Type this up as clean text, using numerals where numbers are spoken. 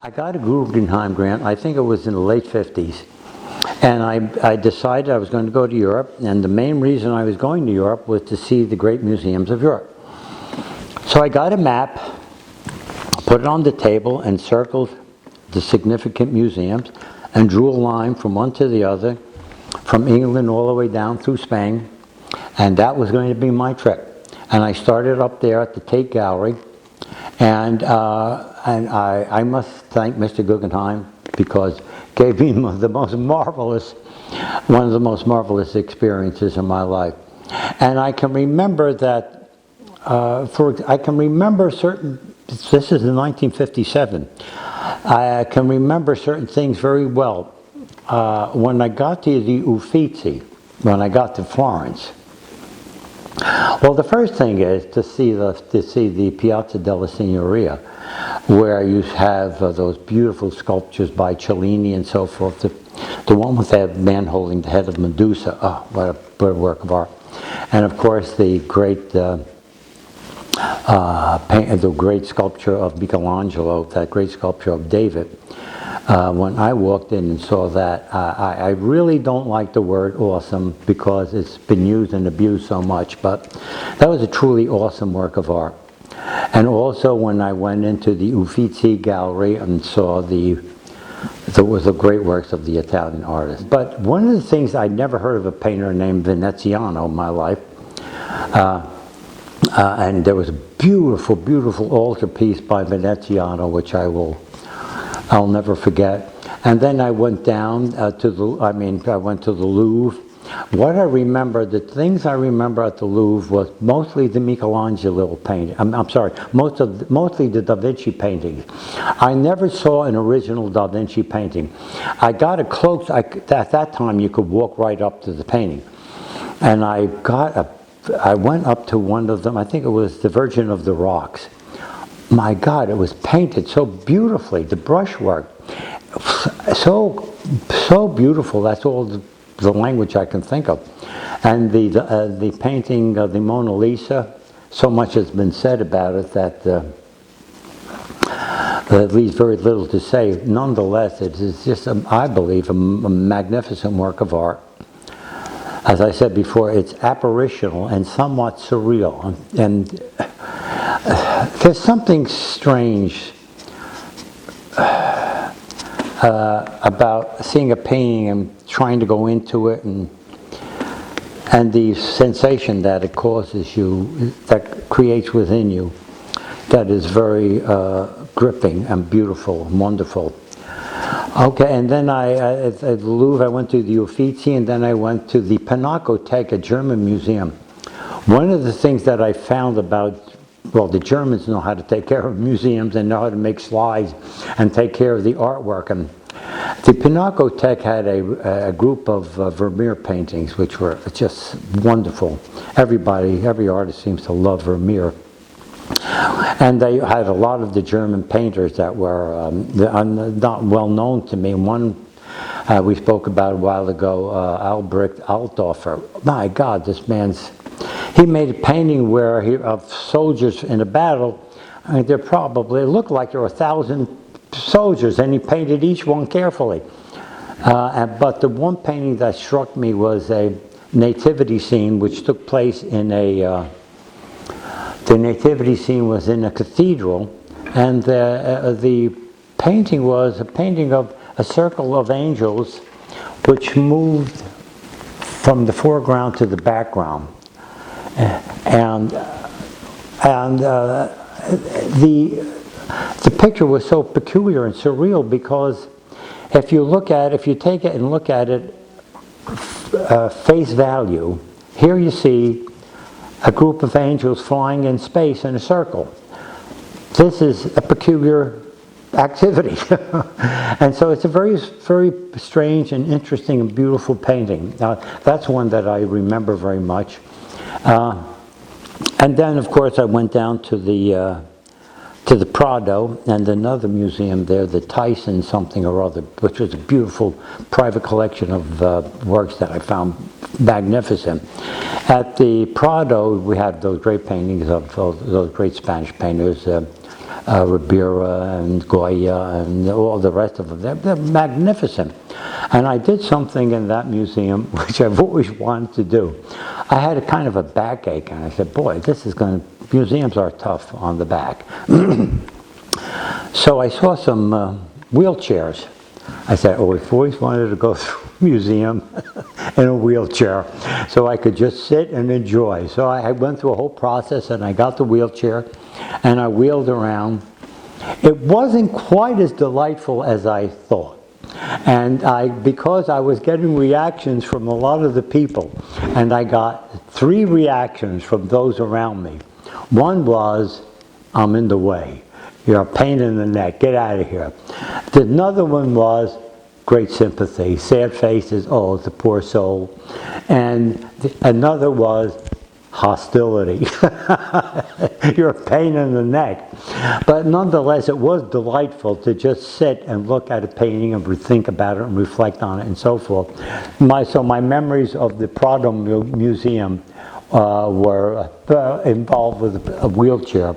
I got a Guggenheim grant, I think it was in the late 50s, and I decided I was going to go to Europe, and the main reason I was going to Europe was to see the great museums of Europe. So I got a map, put it on the table, and circled the significant museums, and drew a line from one to the other, from England all the way down through Spain, and that was going to be my trip. And I started up there at the Tate Gallery, and I must thank Mr. Guggenheim because gave me one of the most marvelous experiences in my life. And I can remember that, this is in 1957, I can remember certain things very well. When I got to the Uffizi, when I got to Florence, well, the first thing is to see the Piazza della Signoria, where you have those beautiful sculptures by Cellini and so forth. The one with that man holding the head of Medusa. Oh, what a work of art! And of course, the great sculpture of Michelangelo, that great sculpture of David. When I walked in and saw that, I really don't like the word awesome because it's been used and abused so much, but that was a truly awesome work of art. And also when I went into the Uffizi gallery and saw the great works of the Italian artists. But one of the things, I'd never heard of a painter named Veneziano in my life, and there was a beautiful, beautiful altarpiece by Veneziano, which I'll never forget. And then I went down I went to the Louvre. What I remember, the things I remember at the Louvre was mostly the Michelangelo painting. Mostly the Da Vinci paintings. I never saw an original Da Vinci painting. I got at that time you could walk right up to the painting. And I went up to one of them, I think it was the Virgin of the Rocks. My God, it was painted so beautifully, the brushwork, so beautiful, that's all the language I can think of. And the painting of the Mona Lisa, so much has been said about it that leaves very little to say. Nonetheless, it is just, I believe, a magnificent work of art. As I said before, it's apparitional and somewhat surreal. And there's something strange about seeing a painting and trying to go into it, and the sensation that it causes you, that creates within you, that is very gripping and beautiful and wonderful. Okay, and then at the Louvre, I went to the Uffizi, and then I went to the Pinakothek, a German museum. One of the things that I found about, well, the Germans know how to take care of museums and know how to make slides and take care of the artwork. And the Pinakothek had a group of Vermeer paintings, which were just wonderful. Every artist seems to love Vermeer. And they had a lot of the German painters that were not well known to me. One we spoke about a while ago, Albrecht Althofer. My God, this he made a painting of soldiers in a battle. I mean, it looked like there were 1,000 soldiers, and he painted each one carefully. But the one painting that struck me was a nativity scene, which took place in the nativity scene was in a cathedral, and the painting was a painting of a circle of angels which moved from the foreground to the background. And the picture was so peculiar and surreal because if you take it and look at it face value, here you see a group of angels flying in space in a circle. This is a peculiar activity. And so it's a very, very strange and interesting and beautiful painting. That's one that I remember very much. And then, of course, I went down to the Prado and another museum there, the Tyson something or other, which was a beautiful private collection of works that I found magnificent. At the Prado, we have those great paintings of those great Spanish painters, Ribera and Goya and all the rest of them. They're magnificent. And I did something in that museum which I've always wanted to do. I had a kind of a backache, and I said, boy, museums are tough on the back. So I saw some wheelchairs. I said, oh, I've always wanted to go through a museum in a wheelchair so I could just sit and enjoy. So I went through a whole process, and I got the wheelchair and I wheeled around. It wasn't quite as delightful as I thought. And because I was getting reactions from a lot of the people, and I got 3 reactions from those around me. One was, I'm in the way. You're a pain in the neck. Get out of here. Another one was great sympathy. Sad faces. Oh, it's a poor soul. And another was hostility. You're a pain in the neck. But nonetheless, it was delightful to just sit and look at a painting and think about it and reflect on it and so forth. So my memories of the Prado Museum were involved with a wheelchair.